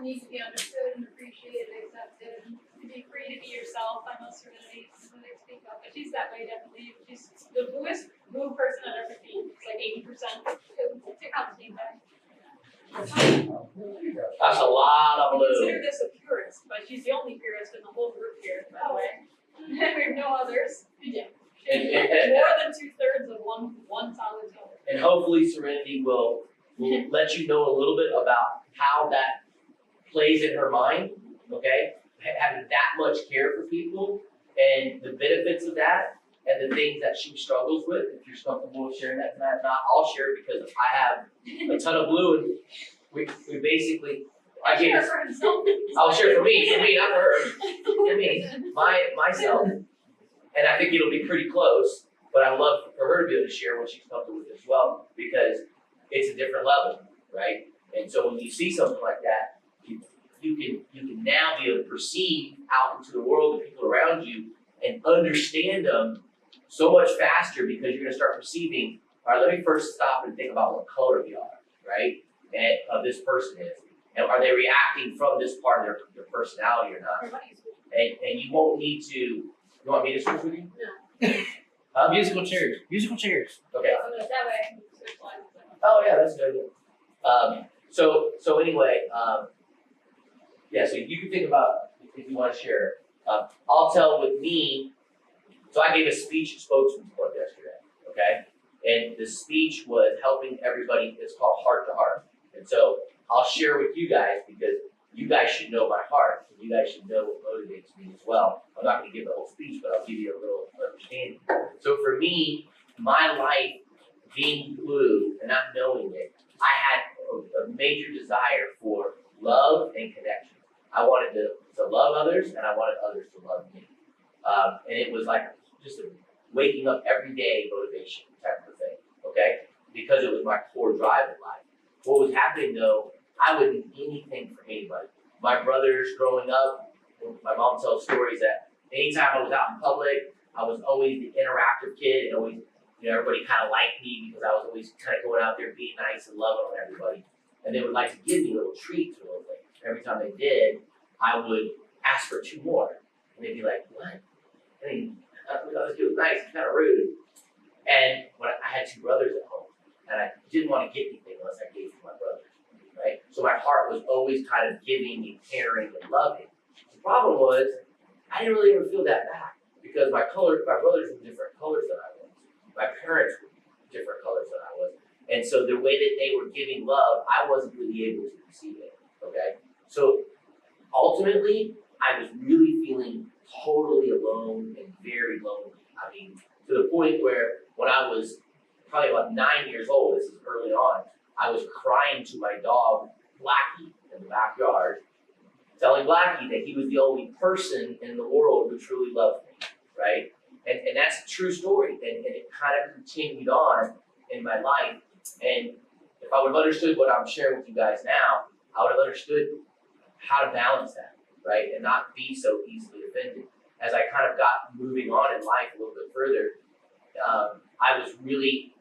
need to be understood and appreciated and accepted, and to be free to be yourself. I know Serenity is what they speak of, but she's that way definitely. She's the bluest blue person I've ever seen. It's like 80%. Check out the same thing. That's a lot of We blue. consider this a purist, but she's the only purist in the whole group here, by the way. We have no others. Yeah. And More than 2/3 of one solid color. And hopefully Serenity will let you know a little bit about how that plays in her mind, okay? Having that much care for people and the benefits of that and the things that she struggles with. If you're comfortable with sharing that tonight, if not, I'll share it because I have a ton of blue and we basically, I gave Share for himself. I'll share for me, not for her. For me, myself. And I think it'll be pretty close, but I'd love for her to be able to share what she's comfortable with as well, because it's a different level, right? And so when you see something like that, you can now be able to perceive out into the world, the people around you, and understand them so much faster because you're gonna start perceiving, all right, let me first stop and think about what color they are, right? And this person is. And are they reacting from this part of their personality or not? And you won't need to, you want me to switch with you? No. Musical chairs. Musical chairs. Okay. That way I can switch lines. Oh yeah, that's good. So anyway, yeah. So you can think about if you want to share. I'll tell with me. So I gave a speech at Spokesman's Club yesterday. Okay, and the speech was helping everybody. It's called Heart to Heart. And so I'll share with you guys because you guys should know my heart. And you guys should know what motivates me as well. I'm not going to give the whole speech, but I'll give you a little understanding. So for me, my life being blue and not knowing it, I had a major desire for love and connection. I wanted to love others and I wanted others to love me. And it was like just a waking up every day motivation type of thing, okay? Because it was my core drive in life. What was happening though, I would do anything for anybody. My brothers growing up, my mom tells stories that anytime I was out in public, I was always the interactive kid and always, everybody kind of liked me because I was always kind of going out there being nice and loving on everybody. And they would like to give me little treats or little things. Every time they did, I would ask for 2 more. And they'd be like, what? I mean, this dude was nice, he's kind of rude. And when I had 2 brothers at home, and I didn't want to get anything unless I gave to my brothers, right? So my heart was always kind of giving and caring and loving. The problem was, I didn't really ever feel that back because my brothers were different colors than I was. My parents were different colors than I was. And so the way that they were giving love, I wasn't really able to receive it, okay? So ultimately, I was really feeling totally alone and very lonely. I mean, to the point where when I was probably about 9 years old, this is early on, I was crying to my dog, Blackie, in the backyard, telling Blackie that he was the only person in the world who truly loved me, right? And that's a true story, and it kind of continued on in my life. And if I would have understood what I'm sharing with you guys now, I would have understood how to balance that, right? And not be so easily offended. As I kind of got moving on in life a little bit further, I was really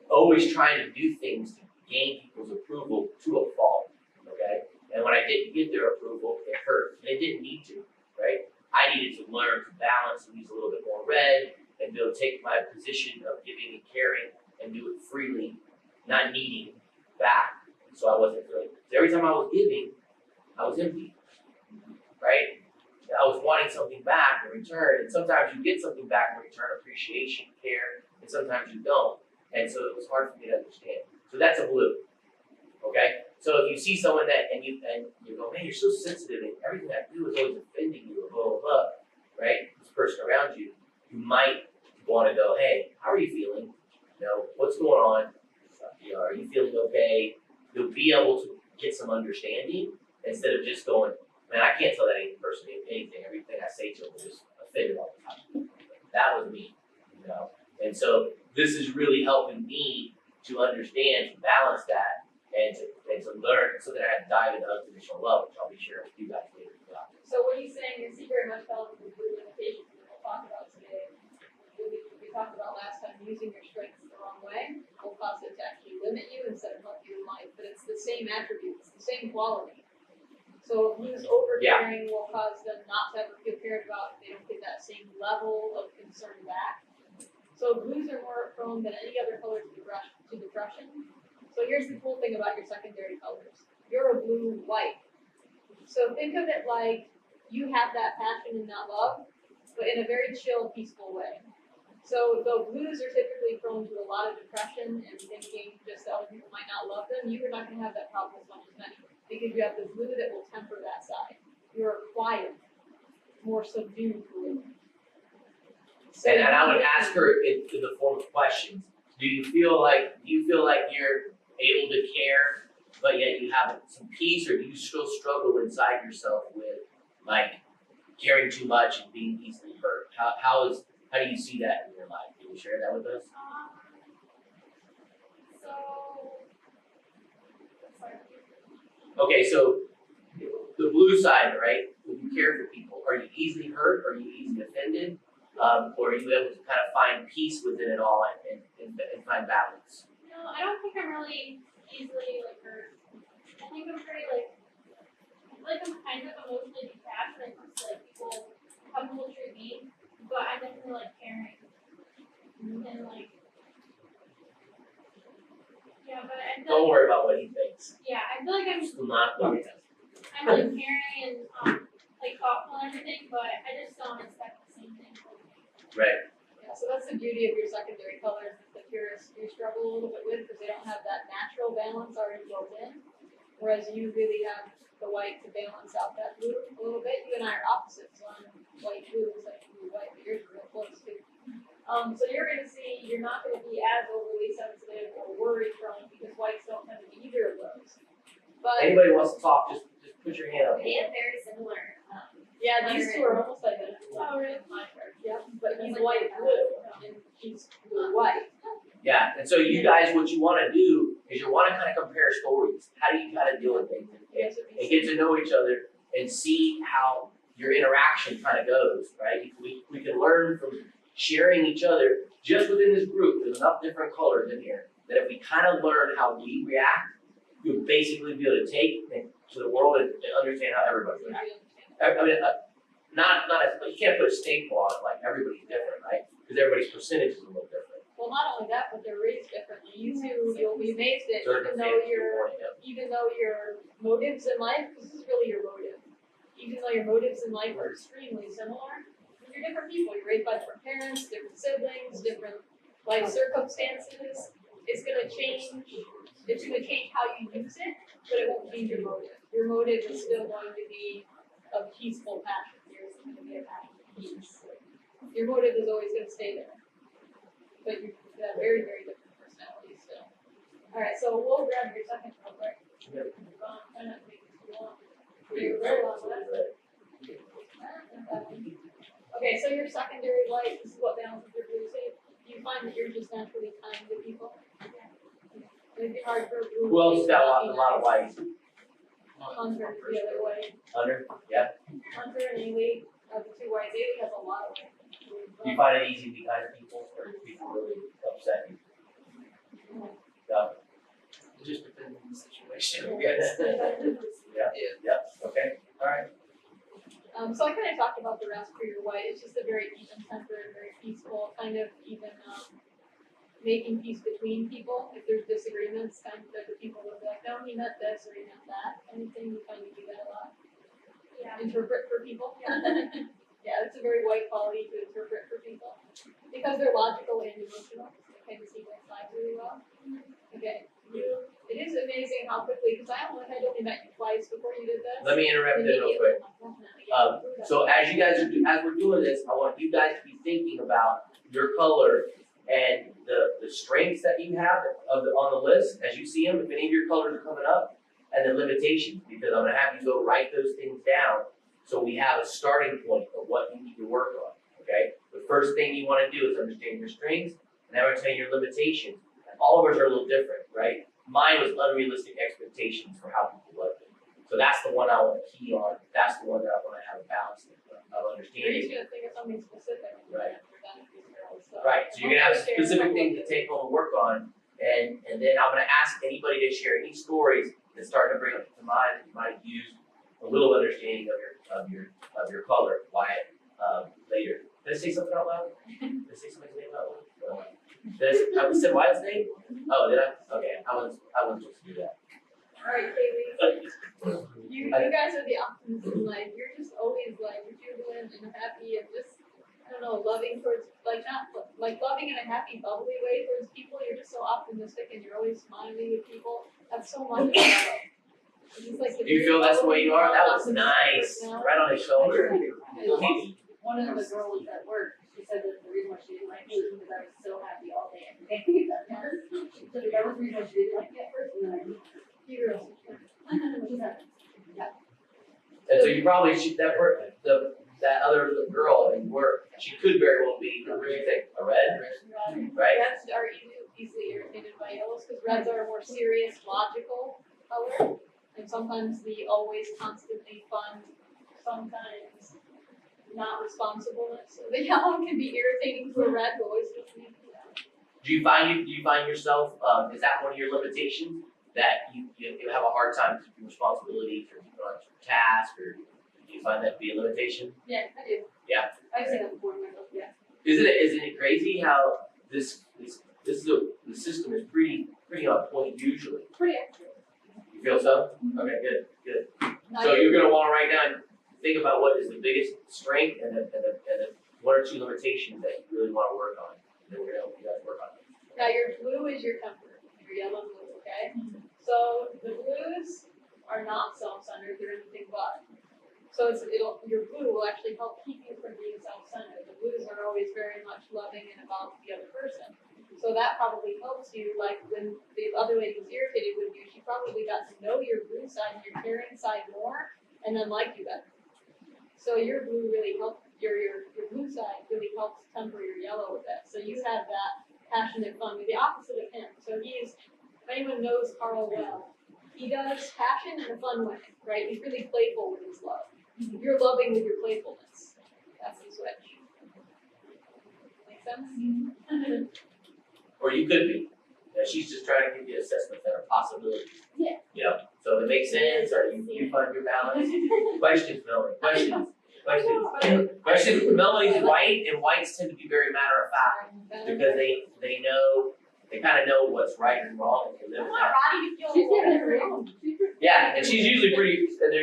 always trying to do things to gain people's approval to a fault, okay? And when I didn't get their approval, it hurt. And it didn't need to, right? I needed to learn to balance and use a little bit more red and be able to take my position of giving and caring and do it freely, not needing back. So I wasn't feeling. So every time I was giving, I was empty, right? I was wanting something back in return, and sometimes you get something back in return, appreciation, care, and sometimes you don't. And so it was hard for me to understand. So that's a blue, okay? So if you see someone that, and you go, man, you're so sensitive, and everything I do is always offending you, or blah, blah, blah, right? This person around you, you might want to go, hey, how are you feeling? What's going on? Are you feeling okay? You'll be able to get some understanding instead of just going, man, I can't tell that person anything. Everything I say to them is just offended all the time. That was me, And so this is really helping me to understand, to balance that, and to learn so that I can dive into unconditional love, which I'll be sharing with you guys later. So what are you saying is he very much fell into the blue limitations that we'll talk about today. We talked about last time, using your strengths the wrong way will cause it to actually limit you instead of help you in life. But it's the same attributes, the same quality. So blues overcaring will cause them not to ever feel cared about. They don't get that same level of concern back. So blues are more prone than any other color to depression. So here's the cool thing about your secondary colors. You're a blue white. So think of it like you have that passion and that love, but in a very chill, peaceful way. So though blues are typically prone to a lot of depression and thinking just that other people might not love them, you are not going to have that problem as much as many because you have the blue that will temper that side. You're a quiet, more subdued blue. So And I would ask her in the form of questions. Do you feel like you're able to care, but yet you have some peace, or do you still struggle inside yourself with like caring too much and being easily hurt? How do you see that in your life? Can you share that with us? Okay, so the blue side, right? When you care for people, are you easily hurt? Are you easily offended? Or are you able to kind of find peace within it all and find balance? No, I don't think I'm really easily like hurt. I think I'm pretty like I'm kind of emotionally detached when it comes to like people, how people treat me, but I definitely like caring and like yeah, but I feel Don't like, worry about what he thinks. yeah, I feel like I'm Just not worry. I'm like caring and like thoughtful and everything, but I just don't expect the same thing from me. Right. Yeah, so that's the beauty of your secondary colors that the purists do struggle a little bit with because they don't have that natural balance already built in. Whereas you really have the white to balance out that blue a little bit. You and I are opposites on white blue, it's like blue white, but yours are real close too. So you're gonna see you're not gonna be as overly sensitive or worry prone because whites don't tend to be either of those. But Anybody wants to talk, just put your hand up. They have very similar. yeah, these two are almost identical. Oh, really? Yeah, but he's white blue and she's blue white. Yeah, and so you guys, what you want to do is you want to kind of compare stories. How do you kind of deal with things and get to know each other and see how your interaction kind of goes, right? We can learn from sharing each other just within this group. There's enough different colors in here that if we kind of learn how we react, you'll basically be able to take to the world and understand how everybody reacts. I mean, you can't put a staple on it like everybody's different, right? Because everybody's percentage is a little different. Well, not only that, but they're raised differently. You two, you'll be amazed at Certain even though your motives in life, this is really your motive. Even though your motives in life are extremely similar, you're different people. You're raised by different parents, different siblings, different life circumstances. It's gonna change. It's gonna change how you use it, but it won't change your motive. Your motive is still going to be a peaceful passion. Yours is gonna be a passion for peace. Your motive is always gonna stay there. But you have very, very different personalities still. Alright, so we'll grab your second real quick. Try not to make it too long. You're very long left. Okay, so your secondary light, this is what balances your blue state. Do you find that you're just naturally kind to people? It'd be hard for a blue. Who else got a lot of whites? Hunter is the other way. Hunter? Yeah. Hunter and Ailey are the two whites. Ailey has a lot of white. Do you find it easy to be kind to people, or do people really upset you? Yeah. It just depends on the situation. Yes. Yeah. Okay. All right. So I kind of talked about the rest for your white. It's just a very even tempered, very peaceful, kind of even making peace between people. If there's disagreements, kind of the people will be like, no, he meant this or he meant that. Anything, you kind of do that a lot. Yeah. Interpret for people. Yeah, it's a very white quality to interpret for people because they're logical and emotional. They kind of see both sides really well. Okay, it is amazing how quickly, because I only met you twice before you did this. Let me interrupt you real quick. So as we're doing this, I want you guys to be thinking about your color and the strengths that you have on the list as you see them. If any of your colors are coming up, and the limitations, because I'm gonna have you go write those things down so we have a starting point of what you need to work on. Okay. The first thing you want to do is understand your strengths, and then I'm gonna tell you your limitations. And all of ours are a little different, right? Mine was unrealistic expectations for how people love me. So that's the one I want to key on. That's the one that I want to have a balance of You're understanding. just gonna think of something specific. Right. You're done with these girls, so. Right. So you're gonna have specific things to take home and work on, and then I'm gonna ask anybody to share any stories that's starting to bring up to mind that you might have used a little understanding of your color. Why later? Did I say something out loud? Did I say somebody's name out loud? No. I said Wyatt's name? Oh, did I? Okay, I wasn't supposed to do that. Alright, Kaylee, you guys are the optimists in life, you're just always like jubilant and happy and just, I don't know, loving towards, like not, like loving in a happy, bubbly way towards people, you're just so optimistic and you're always smiling with people, that's so much of it. It's just like the Do you feel that's the way you are? That was optimistic nice. personality. Right on his shoulder. One of the girls at work, she said that the reason why she didn't like me was because I was so happy all day every day. So that was the reason why she didn't like me at first, and then I did. And so you probably that other girl in work, she could very well be, what do you think, a red, right? Reds are easily irritated by yellows, because reds are a more serious, logical color, and sometimes the always constantly fun, sometimes not responsibleness. So the yellow can be irritating to a red, who always just needs to know. Do you find yourself, is that one of your limitations? That you have a hard time keeping responsibilities or keeping on task, or do you find that to be a limitation? Yeah, I do. Yeah. I've seen that before in myself, yeah. Isn't it crazy how the system is pretty on point usually? Pretty accurate. You feel so? Okay, good. Now So you're gonna wanna write down, think about what is the biggest strength and the one or two limitations that you really wanna work on. And then we're gonna help you guys work on it. Now your blue is your temper, your yellow and blue, okay? So the blues are not self-centered, they're anything but. So your blue will actually help keep you from being self-centered. The blues are always very much loving and about the other person. So that probably helps you, like when the other lady was irritated with you, she probably got to know your blue side and your caring side more and then like you better. So your blue really helps, your blue side really helps temper your yellow with it. So you have that passionate fun, the opposite of him. So if anyone knows Carl well, he does passion in a fun way, right? He's really playful with his love. You're loving with your playfulness. That's the switch. Make sense? Or you could be. She's just trying to give you assessments that are possibilities. Yeah. You know, so it makes sense, or you find your balance. Questions, Melanie, questions. Melanie's white, and whites tend to be very matter of fact, because they know, they kind of know what's right and wrong, and they I live in want that. Roddy to feel She's more getting it free. wrong. Yeah, and they're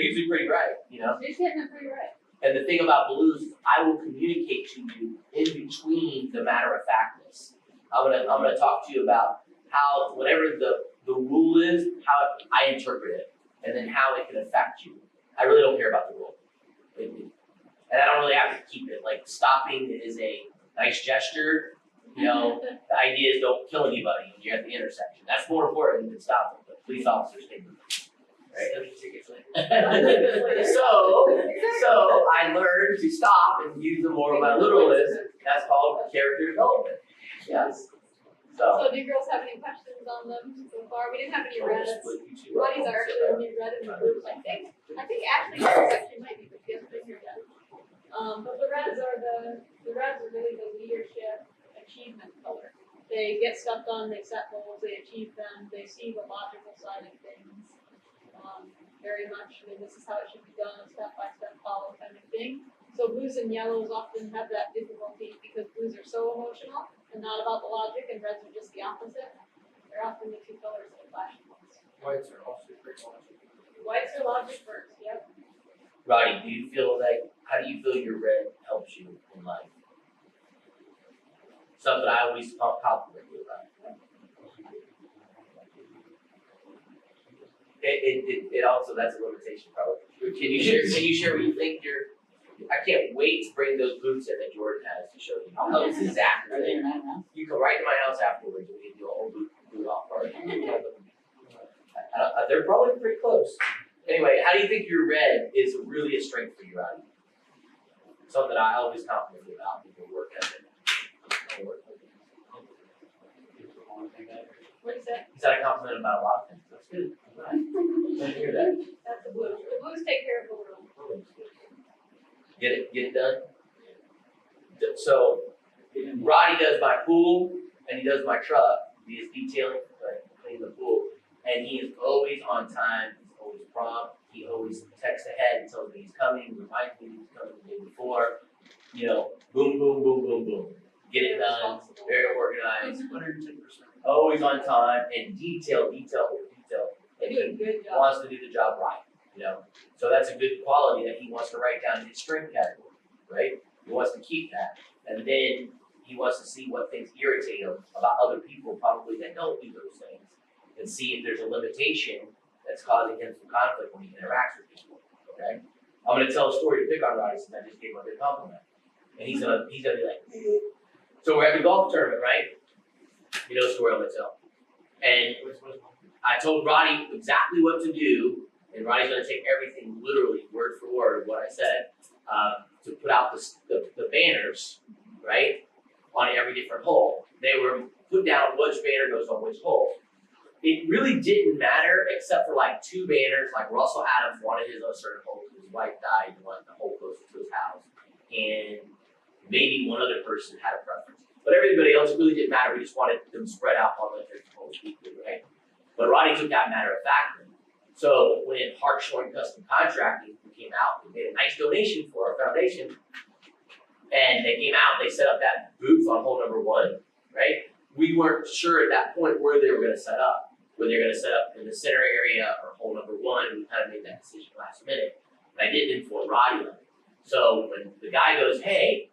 usually pretty right, you know? She's getting it pretty right. And the thing about blues is I will communicate to you in between the matter of factness. I'm gonna talk to you about how whatever the rule is, how I interpret it, and then how it can affect you. I really don't care about the rule. And I don't really have to keep it. Like stopping is a nice gesture. You know, the idea is don't kill anybody when you're at the intersection. That's more important than stopping. But police officers take them. Right? So I learned to stop and use the more of my literalist. That's called character development. Yes. So do you girls have any questions on them so far? We didn't have any reds. Roddy's are actually only red in the group, I think. Ashley's actually might be, but she hasn't been here yet. But the reds are really the leadership achievement color. They get stuff done, they set goals, they achieve them, they see the logical side of things. Very much, I mean, this is how it should be done, a step-by-step follow kind of thing. So blues and yellows often have that difficulty because blues are so emotional and not about the logic, and reds are just the opposite. They're often the two colors that flash most. Whites are also pretty logical. Whites are logic first, yep. Roddy, how do you feel your red helps you in life? Something I always compliment you about. It also, that's a limitation probably. Can you share what you think I can't wait to bring those boots in that Jordan has to show you how exactly they are. You come right to my house afterwards, we can do a whole boot off party. They're probably pretty close. Anyway, how do you think your red is really a strength for you, Roddy? Something I always compliment you about with your work ethic. What is that? He said I compliment him about a lot of things. That's good. I'm glad to hear that. That's the blues. The blues take care of the world. Get it done? So, Roddy does my pool, and he does my truck. He is detailing, clean the pool. And he is always on time, he's always prompt, he always texts text ahead and tells me he's coming, reminds me he's coming the day before. You know, boom, boom, boom, boom, boom. Get it done, very organized, 110%. always on time, and detail. They And do a he good job. wants to do the job right, you know? So that's a good quality that he wants to write down in his strength category, right? He wants to keep that. And then he wants to see what things irritate him about other people probably that don't do those things, and see if there's a limitation that's causing him some conflict when he interacts with people, okay? I'm gonna tell a story to pick on Roddy since I just gave him a good compliment. And he's gonna be like, so we're at the golf tournament, right? You know the story I'm gonna tell. And I told Roddy exactly what to do, and Roddy's gonna take everything literally, word for word, what I said, to put out the banners, right, on every different hole. They were put down which banner goes on which hole. It really didn't matter except for like 2 banners, like Russell Adams wanted his on a certain hole because his wife died and wanted the hole closer to his house. And maybe one other person had a preference. But everybody else, it really didn't matter. We just wanted them spread out on the different holes equally, right? But Roddy took that matter of factly. So when Hartshorn Custom Contracting came out, they made a nice donation for our foundation. And they came out, they set up that booth on hole number 1, right? We weren't sure at that point where they were gonna set up. Whether they're gonna set up in the center area or hole number 1, and we kind of made that decision last minute. And I didn't inform Roddy on it. So when the guy goes, hey,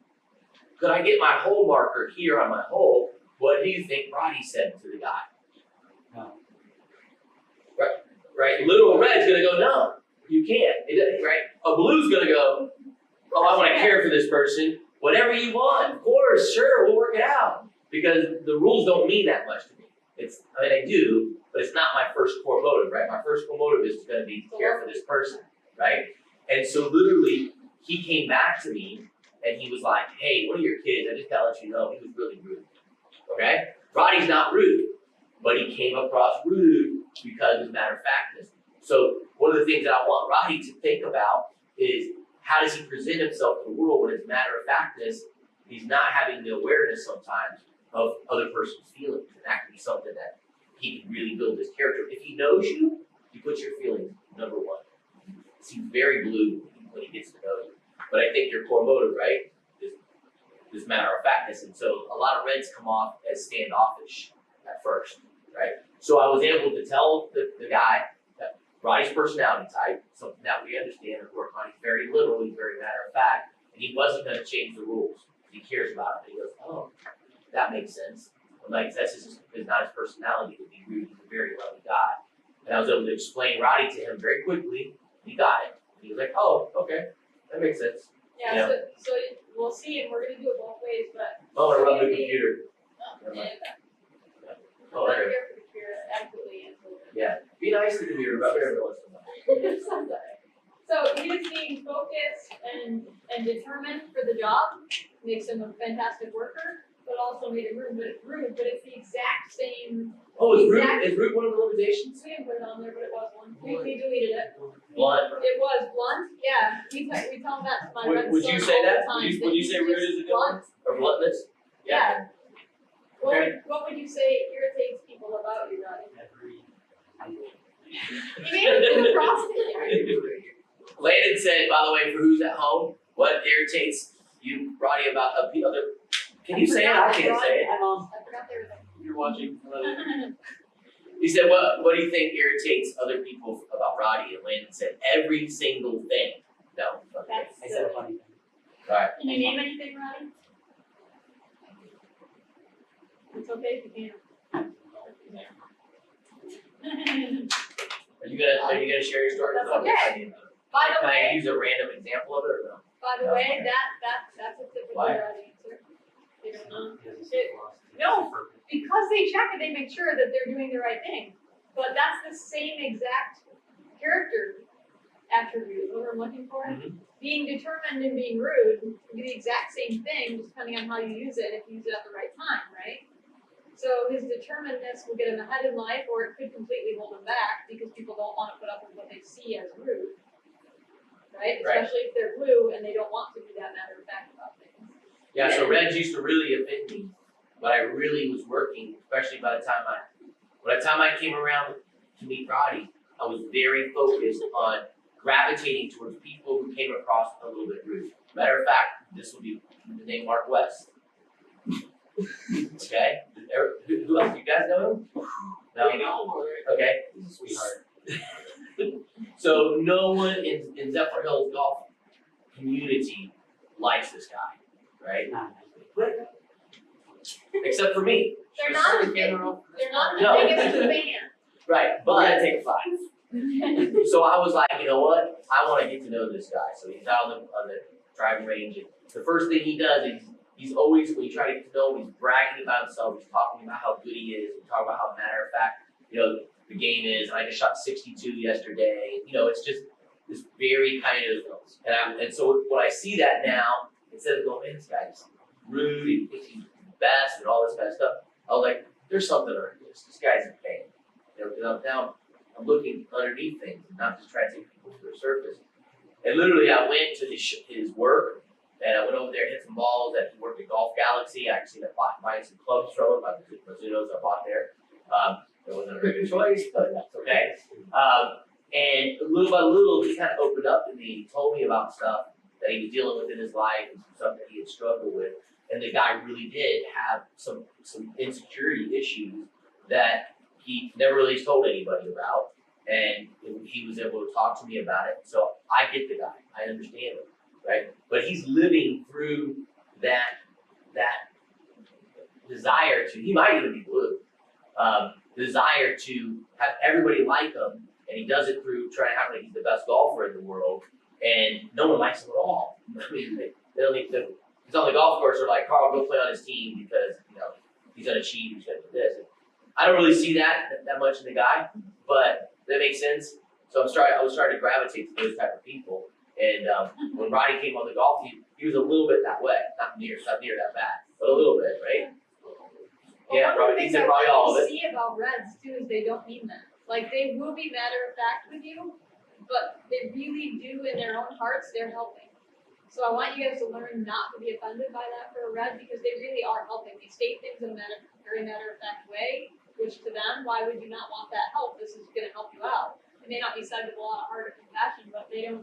could I get my hole marker here on my hole? What do you think Roddy said to the guy? No. Right, little red's gonna go, no, you can't, right? A blue's gonna go, oh, I wanna care for this person, whatever you want, of course, sure, we'll work it out. Because the rules don't mean that much to me. They do, but it's not my first core motive, right? My first core motive is gonna be to care for this person, right? And so literally, he came back to me and he was like, hey, one of your kids, I just gotta let you know, he was really rude, okay? Roddy's not rude, but he came across rude because of matter of factness. So one of the things that I want Roddy to think about is how does he present himself to the world when it's matter of factness? He's not having the awareness sometimes of other person's feelings, and that can be something that he can really build his character. If he knows you, he puts your feelings number 1. He seems very blue when he gets to know you. But I think your core motive, right, is this matter of factness. And so a lot of reds come off as standoffish at first, right? So I was able to tell the guy that Roddy's personality type, something that we understand and work on, he's very literal, he's very matter of fact, and he wasn't gonna change the rules. He cares about it. He goes, oh, that makes sense. I'm like, that's just not his personality to be rude. He's a very loving guy. And I was able to explain Roddy to him very quickly. He got it. And he was like, oh, okay, that makes sense. Yeah, Yeah. so we'll see, and we're gonna do it both ways, but. Oh, I rub the computer. Never mind. Oh, Not there. here for the computer, absolutely. Yeah, be nice to the computer, rub it every once in a while. So he is being focused and determined for the job, makes him a fantastic worker, but also made it rude, but it's the exact same. Oh, is Exactly. root one of the limitations? We didn't put it on there, but it was one. We deleted it. Blunt. It was blunt, yeah. We tell them that to my red Would you son say all the that? time, Would you say he's rude just is a good one? blunt. Or bluntness? Yeah. Okay. What would you say irritates people about you, Roddy? You made it through the process. Landon said, by the way, for who's at home, what irritates you, Roddy, about the other? Can you say it? I can't say it. I forgot there was You're watching. He said, what do you think irritates other people about Roddy? And Landon said, every single thing. No. Okay. That's I said a funny thing. All right. Can you name anything, Roddy? It's okay if you can't. Are you gonna share your story? That's No, okay. I didn't. By the Can I way, use a random example of it or no? by the way, that's a typical Why? Roddy answer. They don't know. He doesn't It- say philosophy. no. Because they check it, they make sure that they're doing the right thing. But that's the same exact character attribute, what we're looking for. Mhm. Being determined and being rude can be the exact same thing, just depending on how you use it, if you use it at the right time, right? So his determinedness will get him ahead in life, or it could completely hold him back because people don't want to put up with what they see as rude. Right? Right. Especially if they're blue and they don't want to be that matter of fact about things. Yeah, so Reds used to really offend me, but I really was working, especially by the time I came around to meet Roddy, I was very focused on grabbing gravitating towards people who came across a little bit rude. Matter of fact, this will be the name Mark West. Okay? Who else? You guys know him? No? Okay. He's a sweetheart. So no one in Zephyr Hills golf community likes this guy, right? Except for me. They're not as big, they're not No. as big as a fan. Right, We're gonna but take a 5. so I was like, you know what? I want to get to know this guy. So he's out on the driving range, and the first thing he does is he's always, when you try to get to know him, he's bragging about himself. He's talking about how good he is. He's talking about how matter of fact, the game is. And I just shot 62 yesterday. It's just this very kind of, and so when I see that now, instead of going, man, this guy's rude, he thinks he's the best, and all this kind of stuff, I was like, there's something under this. This guy's a pain. Because now I'm looking underneath things, and not just trying to take people to the surface. And literally, I went to his work, and I went over there and hit some balls. That he worked at Golf Galaxy. I actually buying some clubs from him. My Mizunos I bought there. It wasn't a very good choice, but that's okay. And little by little, he kind of opened up to me. He told me about stuff that he was dealing with in his life and some stuff that he had struggled with. And the guy really did have some insecurity issues that he never really told anybody about. And he was able to talk to me about it. So I get the guy. I understand him, right? But he's living through that desire to, he might even be blue, desire to have everybody like him. And he does it through trying to act like he's the best golfer in the world. And no one likes him at all. I mean, they don't need to, he's on the golf course, they're like, Carl, go play on his team because, he's gonna cheat, he's gonna do this. And I don't really see that much in the guy, but that makes sense. So I was starting to gravitate to those type of people. And when Roddy came on the golf team, he was a little bit that way. Not near that bad, but a little bit, right? Yeah, Well, one of the probably, he things said I probably all of like to it. see about Reds too is they don't mean that. Like they will be matter of fact with you, but they really do in their own hearts, they're helping. So I want you guys to learn not to be offended by that for a Red because they really are helping. They state things in a very matter of fact way, which to them, why would you not want that help? This is gonna help you out. It may not be said with a lot of heart or compassion, but they're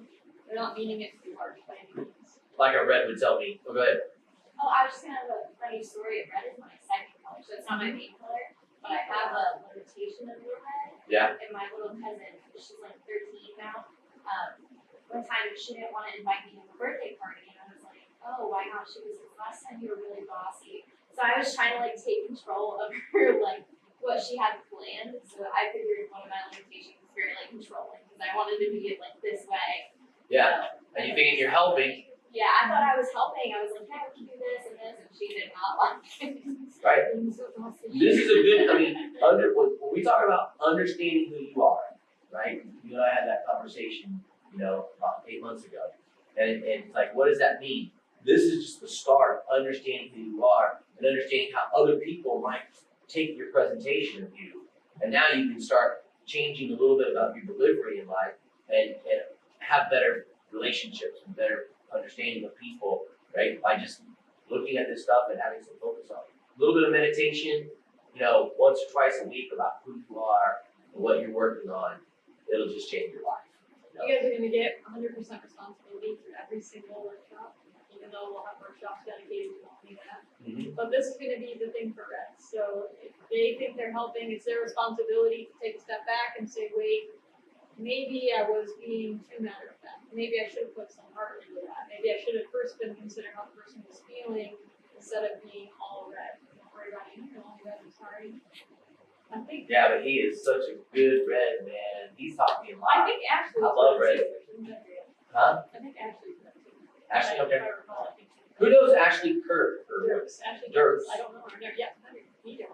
not meaning it to be harsh by any means. Like a Red would tell me, go ahead. Oh, I was just gonna have a funny story. Red is my second color, so it's not my main color, but I have a limitation of red. Yeah. And my little cousin, she's like 13 now. One time she didn't want to invite me to a birthday party, and I was like, oh, why not? She was like, last time you were really bossy. So I was trying to take control of her, what she had planned. So I figured one of my limitations was very controlling because I wanted to be this way. Yeah. And you thinking you're helping, Yeah, I thought I was helping. I was like, yeah, we can do this and this, and she did not like it. right? This is a good, when we talk about understanding who you are, right? You and I had that conversation, about 8 months ago. And it's like, what does that mean? This is just the start of understanding who you are and understanding how other people might take your presentation of you. And now you can start changing a little bit about your delivery in life and have better relationships and better understanding of people, right? By just looking at this stuff and having some focus on it. A little bit of meditation, once or twice a week about who you are and what you're working on, it'll just change your life. You guys are gonna get 100% responsibility for every single workshop, even though we'll have workshops dedicated to only that. Mhm. But this is gonna be the thing for Reds. So if they think they're helping, it's their responsibility to take a step back and say, wait, maybe I was being too matter of fact. Maybe I should have put some heart into that. Maybe I should have first been considering how the person was feeling instead of being all red. Don't worry about it, you're all red, I'm sorry. I think. Yeah, but he is such a good Red, man. He's taught me a lot. I think Ashley. I love Red. Huh? I think Ashley's red too. Ashley, If okay. I recall, I think she's Who knows Ashley Kurt? Dirks, Ashley Dirks. Dirks. I don't know her. Yeah, you do.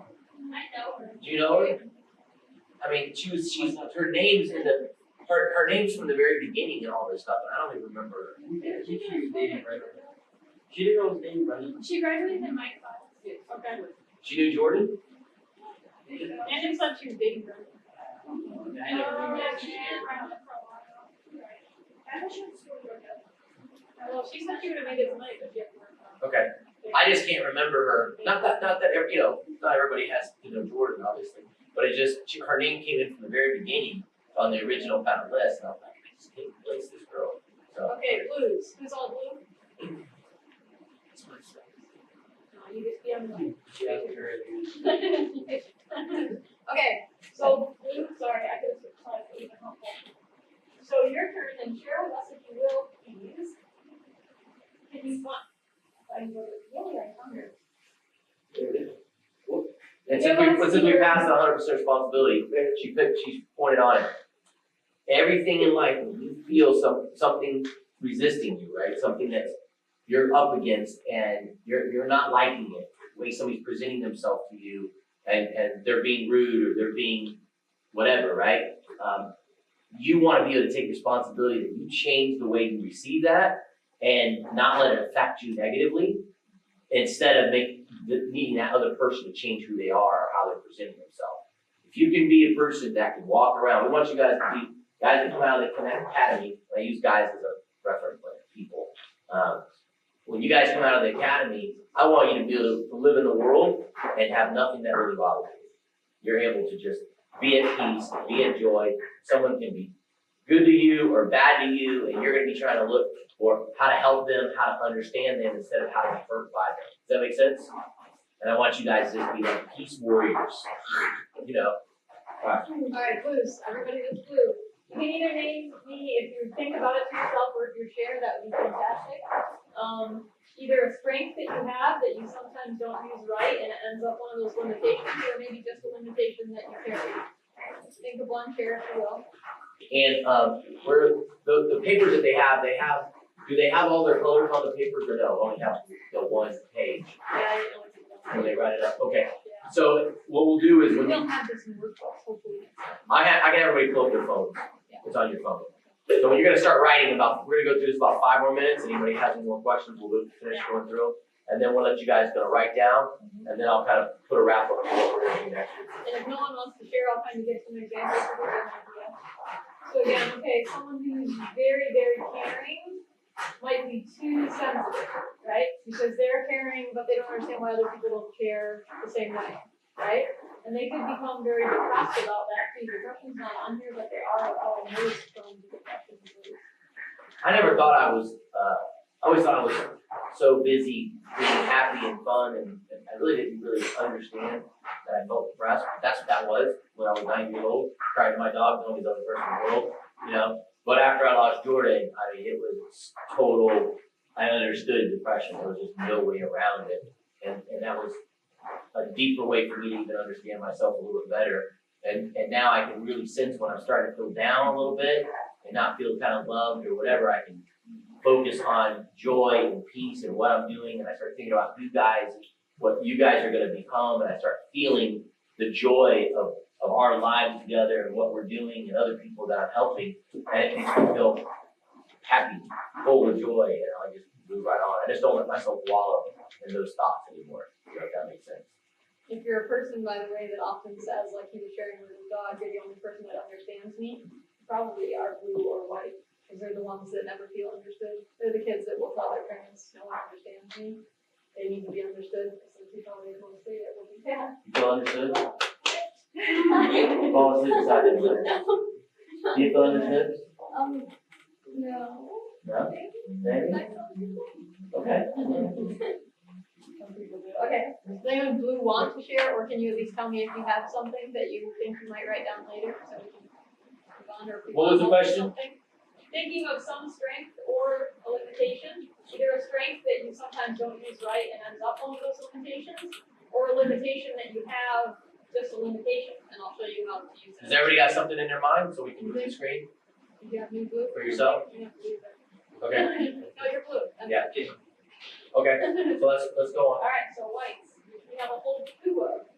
I know her. Do you know her? I mean, she's her name's in her name's from the very beginning and all this stuff, and I don't even remember her. I think she was dating Red. She didn't know his name, right? She graduated in my class. Okay. She knew Jordan? And it said she was dating her. I never knew Yeah, that. she did around it for a while. I wish she was still working. Well, she said she would have made it tonight, but she had to work on Okay. I just can't remember her. Not that not everybody has Jordan obviously, but her name came in from the very beginning on the original kind of list, and I was like, I just can't place this Okay, blues. Who's all blue? No, you just be on the. Yeah, Okay, so blue, sorry, I could have switched slides, but even helpful. So your turn, and share with us if you will, please. Can you find, I can go to, really, I'm hungry. And since we passed the 100% responsibility, she pointed on it. Everything in life, when you feel something resisting you, right? Something that you're up against and you're not liking it, the way somebody's presenting themselves to you and they're being rude or they're being whatever, right? You want to be able to take responsibility that you change the way you receive that and not let it affect you negatively instead of needing that other person to change who they are or how they're presenting themselves. If you can be a person that can walk around, we want you guys to be guys that come out of the Connect Academy. I use guys as a reference, like people. When you guys come out of the academy, I want you to be able to live in the world and have nothing that really bothers you. You're able to just be at peace, be at joy. Someone can be good to you or bad to you, and you're going to be trying to look for how to help them, how to understand them instead of how to be hurt by them. Does that make sense? And I want you guys to just be like peace warriors. You know. Alright, blues, everybody that's blue. You can either name me, if you think about it to yourself, or if you share, that would be fantastic. Either a strength that you have that you sometimes don't use right and it ends up one of those limitations, or maybe just a limitation that you carry. Think of one, share if you will. And where the papers that they have, do they have all their colors on the papers or no? Only have the one page. Yeah, I know what you're doing. When they write it up. Okay. Yeah. So what we'll do is We when don't have this in workbooks, hopefully next time. I can have everybody pull up their phone. Yeah. It's on your phone. So when you're gonna start writing we're gonna go through this about 5 more minutes. Anybody has any more questions, we'll finish going through. And then we'll let you guys write down, and then I'll kind of put a wrap up on what we're gonna do next. And if no one wants to share, I'll kind of give some examples to give you an idea. So again, okay, someone who's very, very caring might be too sensitive, right? Because they're caring, but they don't understand why other people don't care the same way, right? And they could become very depressed about that too. Depression's not on here, but they are all most prone to depression. I never thought I was, I always thought I was so busy being happy and fun, and I really didn't understand that I felt depressed. That's what that was when I was 9 years old, prior to my dog, the only other person in the world, you know. But after I lost Jordan, I mean, it was total, I understood depression. There was just no way around it. And that was a deeper way for me to even understand myself a little bit better. And now I can really sense when I'm starting to feel down a little bit and not feel kind of loved or whatever, I can focus on joy and peace and what I'm doing. And I start thinking about you guys, what you guys are going to become. And I start feeling the joy of our lives together and what we're doing and other people that I'm helping. And it makes me feel happy, full of joy, and I just move right on. I just don't let myself wallow in those thoughts anymore, if that makes sense. If you're a person, by the way, that often says, like he was sharing with his dog, you're the only person that understands me, probably are blue or white, because they're the ones that never feel understood. They're the kids that will tell their parents, no one understands me. They need to be understood, because some people always want to say it will be bad. You feel understood? Fall asleep beside them. Do you feel understood? No. No? Maybe? Okay. Some people do. Okay, does anyone blue want to share, or can you at least tell me if you have something that you think you might write down later, so we can move on, or if we What was the want to question? something? Thinking of some strength or a limitation, either a strength that you sometimes don't use right and ends up one of those limitations, or a limitation that you have, just a limitation, and I'll show you how to use it. Has everybody got something in their mind so we can move the screen Do you have new blue? for yourself? You have blue then. Okay. No, you're blue. That's Yeah. Okay. So let's go on. Alright, so whites, we have a whole two of.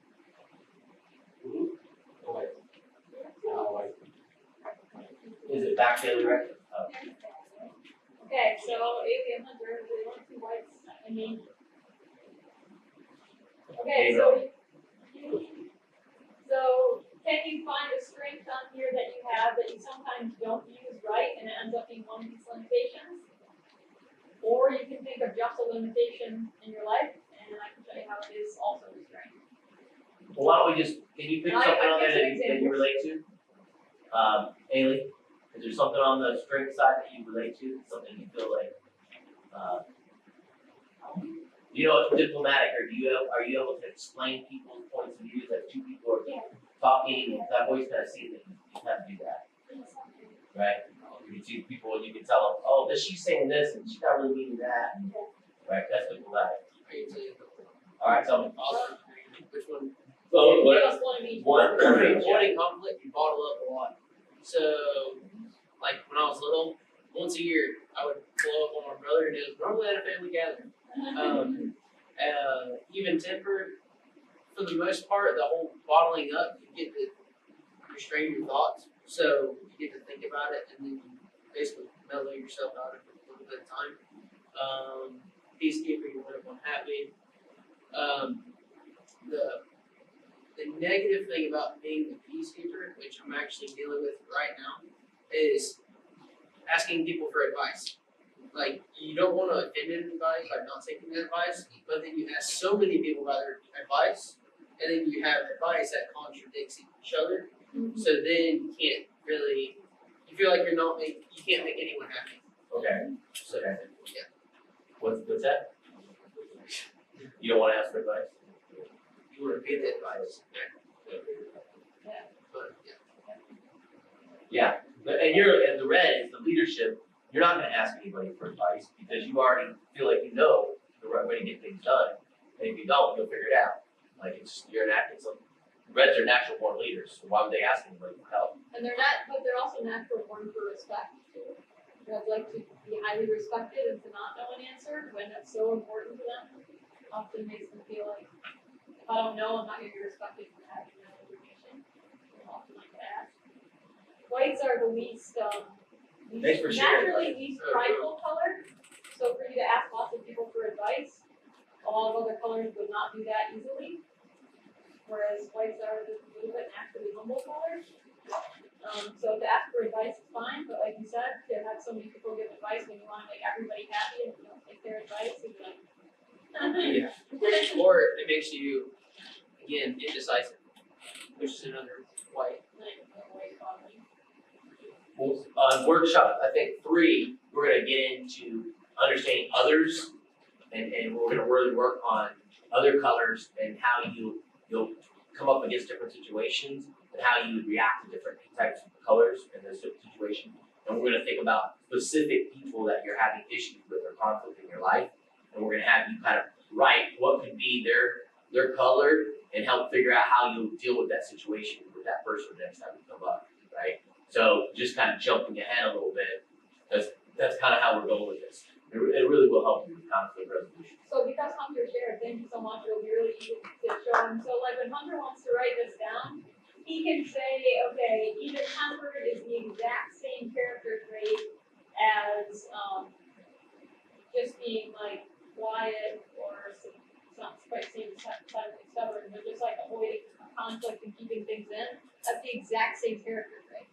Is it back the other direction? Oh. Okay, so alien hunter, they want two whites, I mean. Okay, so can you find a strength on here that you have that you sometimes don't use right and it ends up being one of these limitations? Or you can think of just a limitation in your life and I can show you how it is also a strength. Well, why don't we just, can you pick I something on guess there an that you relate to? Ailey, Is there something on the strength side that you relate to? Something you feel like, diplomatic, or are you able to explain people's points of view that two people are talking? I've always kind of seen that you have to do that, right? You can see people and you can tell them, oh, but she's saying this and she's not really meaning that, right? That's diplomatic. All right, tell me. Which one? So, Give us one of each. one Avoiding conflict, you bottle up a lot. So, like when I was little, once a year, I would blow up on my brother, and it was normally at a family gathering. Even tempered, for the most part, the whole bottling up, you get to restrain your thoughts. So you get to think about it, and then you basically mellow yourself out of it a little bit of time. Peacekeeping when everyone's happy. The negative thing about being the peacekeeper, which I'm actually dealing with right now, is asking people for advice. Like, you don't want to offend anybody by not taking their advice, but then you ask so many people about their advice, and then you have advice that contradicts each other. So then you can't really, you feel like you can't make anyone happy. Okay. So, Okay. yeah. What's that? You don't want to ask for advice? You want to get the advice. Yeah. But, Yeah. And the red is the leadership. You're not going to ask anybody for advice because you already feel like you know the right way to get things done. And if you don't, you'll figure it out. Like you're an acting. So reds are natural born leaders. So why would they ask anybody for help? And they're also natural born for respect too. They'd like to be highly respected and to not know an answer when that's so important to them. Often makes them feel like if I don't know, I'm not going to be respected for having that information. They'll often like to ask. Whites are the least Thanks for sharing. naturally least prideful color. So for you to ask lots of people for advice, a lot of other colors would not do that easily. Whereas whites are just a little bit naturally humble colors. So to ask for advice is fine, but like you said, to have so many people give advice when you want to make everybody happy and you don't take their advice is like yeah. Or it makes you, again, indecisive, which is another white. Well, on workshop, I think 3, we're going to get into understanding others, and we're going to really work on other colors and how you'll come up against different situations and how you would react to different types of colors in this situation. And we're going to think about specific people that you're having issues with or conflict in your life, and we're going to have you kind of write what could be their color and help figure out how you'll deal with that situation with that person next time you come up, right? So just kind of jumping ahead a little bit, that's kind of how we're going with this. It really will help you with conflict resolution. So because Hunter shared, thank you so much, it'll be really easy to show him. So like when Hunter wants to write this down, he can say, okay, either tempered is the exact same character trait as just being like quiet or it's not quite saying silently stubborn, but just like avoiding conflict and keeping things in. That's the exact same character trait.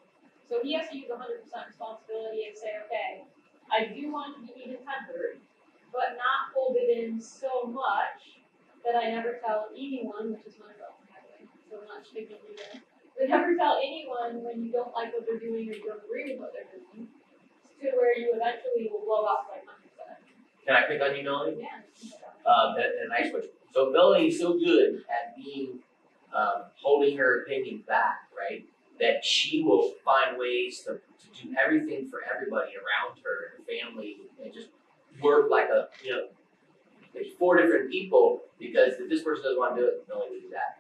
So he has to use 100% responsibility and say, okay, I do want to be even tempered, but not hold it in so much that I never tell anyone, which is my role, by the way, so I'm not speaking to you there. But never tell anyone when you don't like what they're doing or you don't agree with what they're doing, to where you eventually will blow up like 100%. Can I pick on you, Melanie? Yeah. A nice question. So Melanie's so good at being holding her opinion back, right? That she will find ways to do everything for everybody around her, her family, and just work like there's 4 different people because if this person doesn't want to do it, Melanie will do that.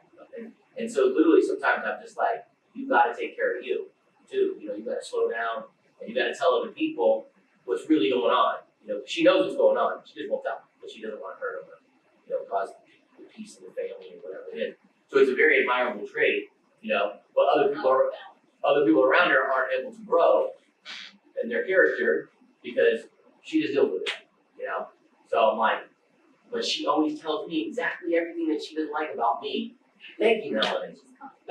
And so literally sometimes I'm just like, you've got to take care of you too. You got to slow down and you got to tell other people what's really going on. She knows what's going on. She just won't tell, but she doesn't want to hurt them, cause peace in the family or whatever it is. So it's a very admirable trait, but other people around her aren't able to grow in their character because she just deals with it, So I'm like, but she always tells me exactly everything that she doesn't like about me. Thank you, Melanie.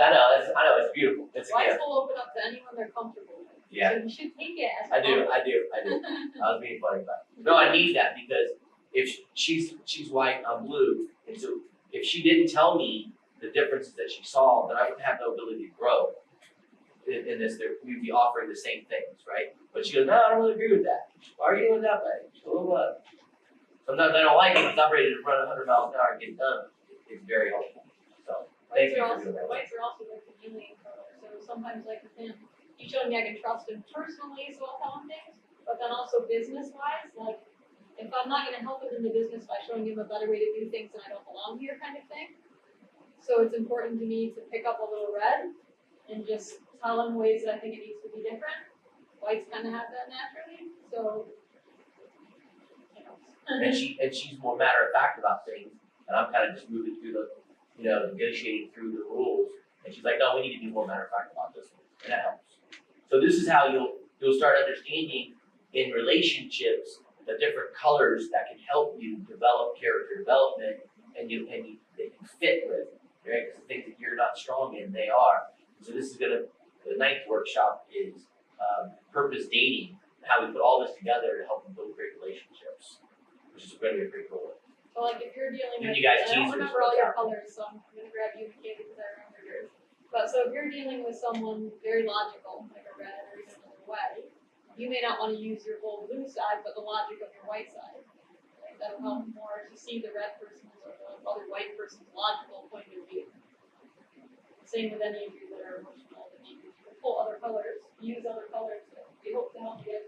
I know, it's beautiful. It's a Whites gift. will open up to anyone they're comfortable with. Yeah. So you should take it as I do. compliment. I was being funny about it. No, I need that because if she's white, I'm blue, and so if she didn't tell me the differences that she saw, then I would have no ability to grow. in this, we'd be offering the same things, right? But she goes, no, I don't really agree with that. Why are you doing that way? Blah, blah, blah. Sometimes I don't like it because I'm ready to run 100 miles an hour and get done. It's very helpful. So thank Whites you are for also, doing that. whites are also like chameleon color, so sometimes like with him, he showed me I can trust him personally, so I'll tell him things, but then also business wise, like, if I'm not gonna help him in the business by showing him a better way to do things and I don't belong here kind of thing. So it's important to me to pick up a little red and just tell him ways that I think it needs to be different. Whites kind of have that naturally, so, you know. And she's more matter of fact about things, and I'm kind of just moving through the, negotiating through the rules. And she's like, no, we need to be more matter of fact about this one, and that helps. So this is how you'll start understanding in relationships the different colors that can help you develop character development, and they can fit with, right? Because the things that you're not strong in, they are. So this is the 9th workshop is purpose dating, how we put all this together to help you build great relationships, which is going to be a pretty cool one. So like if you're dealing Giving with, you guys I don't teasers remember all for your that. colors, so I'm gonna grab you, Michaela, because I remember yours. But so if you're dealing with someone very logical, like a red or even a white, you may not wanna use your whole blue side, but the logic of your white side. Like, that'll help more to see the red person's or the other white person's logical point of view. Same with any of you that are emotional, that you can pull other colors, use other colors, we hope to help you guys